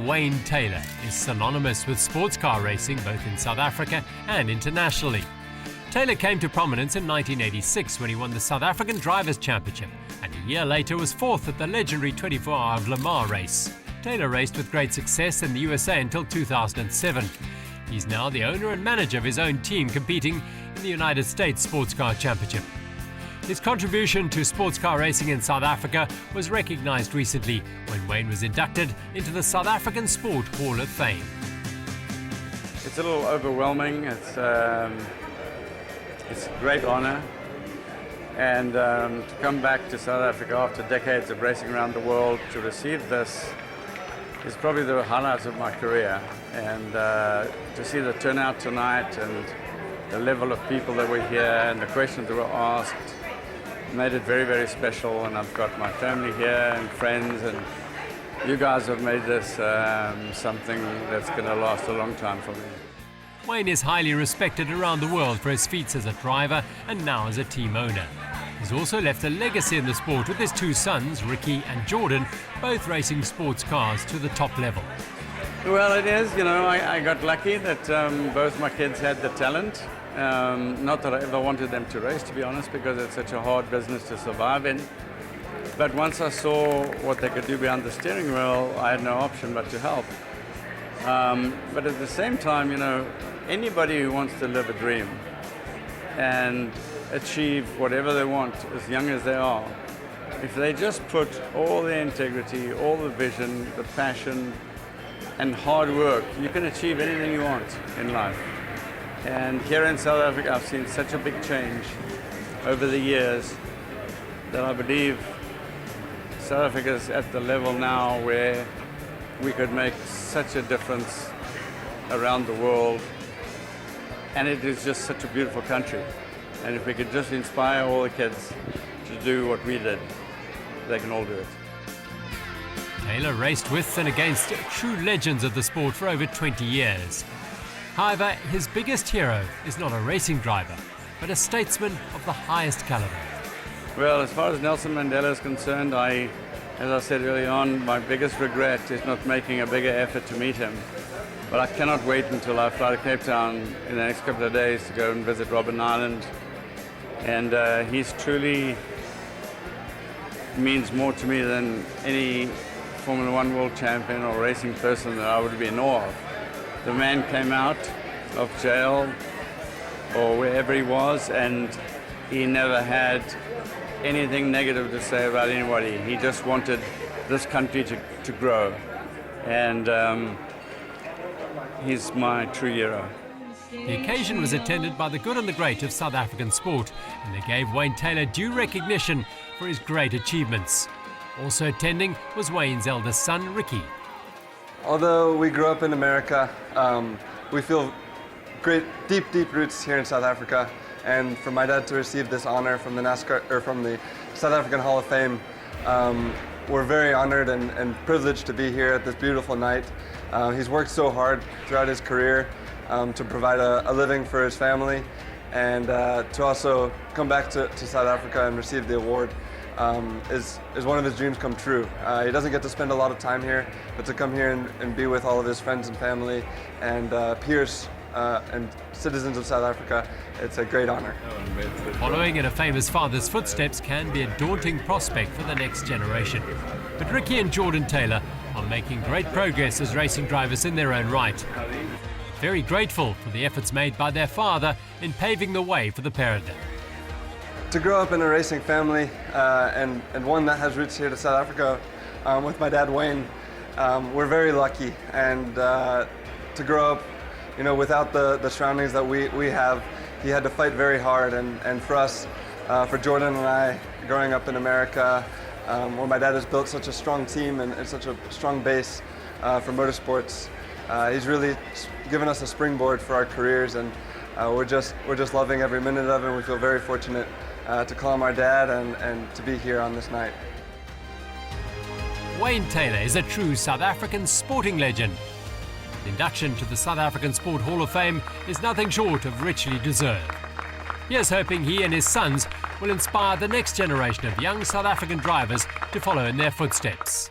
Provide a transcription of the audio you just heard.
name Wayne Taylor is synonymous with sports car racing both in South Africa and internationally. Taylor came to prominence in 1986 when he won the South African Drivers' Championship, and a year later was fourth at the legendary 24-hour Le Mans race. Taylor raced with great success in the USA until 2007. He's now the owner and manager of his own team competing in the United States Sports Car Championship. His contribution to sports car racing in South Africa was recognized recently when Wayne was inducted into the South African Sport Hall of Fame. It's a little overwhelming. It's a great honor. And to come back to South Africa after decades of racing around the world to receive this is probably the highlight of my career. And to see the turnout tonight and the level of people that were here and the questions that were asked made it very, very special. And I've got my family here and friends, and you guys have made this something that's going to last a long time for me. Wayne is highly respected around the world for his feats as a driver and now as a team owner. He's also left a legacy in the sport with his two sons, Ricky and Jordan, both racing sports cars to the top level. Well, it is, I got lucky that both my kids had the talent. Not that I ever wanted them to race, to be honest, because it's such a hard business to survive in. But once I saw what they could do behind the steering wheel, I had no option but to help. But at the same time, anybody who wants to live a dream and achieve whatever they want as young as they are, if they just put all the integrity, all the vision, the passion, and hard work, you can achieve anything you want in life. And here in South Africa, I've seen such a big change over the years that I believe South Africa is at the level now where we could make such a difference around the world. And it is just such a beautiful country. And if we could just inspire all the kids to do what we did, they can all do it. Taylor raced with and against true legends of the sport for over 20 years. However, his biggest hero is not a racing driver, but a statesman of the highest caliber. Well, as far as Nelson Mandela is concerned, as I said early on, my biggest regret is not making a bigger effort to meet him. But I cannot wait until I fly to Cape Town in the next couple of days to go and visit Robben Island. And he's truly means more to me than any Formula One world champion or racing person that I would be in awe of. The man came out of jail or wherever he was, and he never had anything negative to say about anybody. He just wanted this country to grow. And he's my true hero. The occasion was attended by the good and the great of South African sport, and they gave Wayne Taylor due recognition for his great achievements. Also attending was Wayne's eldest son, Ricky. Although we grew up in America, we feel great, deep roots here in South Africa. And for my dad to receive this honor from the South African Hall of Fame, we're very honored and privileged to be here at this beautiful night. He's worked so hard throughout his career to provide a living for his family, and to also come back to South Africa and receive the award is one of his dreams come true. He doesn't get to spend a lot of time here, but to come here and be with all of his friends and family and peers and citizens of South Africa, it's a great honor. Following in a famous father's footsteps can be a daunting prospect for the next generation. But Ricky and Jordan Taylor are making great progress as racing drivers in their own right. Very grateful for the efforts made by their father in paving the way for the pair of them. To grow up in a racing family and one that has roots here to South Africa with my dad Wayne, we're very lucky. And to grow up, without the surroundings that we have, he had to fight very hard. And for us, for Jordan and I, growing up in America, where my dad has built such a strong team and such a strong base for motorsports, he's really given us a springboard for our careers, and we're just loving every minute of it. And we feel very fortunate to call him our dad and to be here on this night. Wayne Taylor is a true South African sporting legend. The induction to the South African Sport Hall of Fame is nothing short of richly deserved. Here's hoping he and his sons will inspire the next generation of young South African drivers to follow in their footsteps.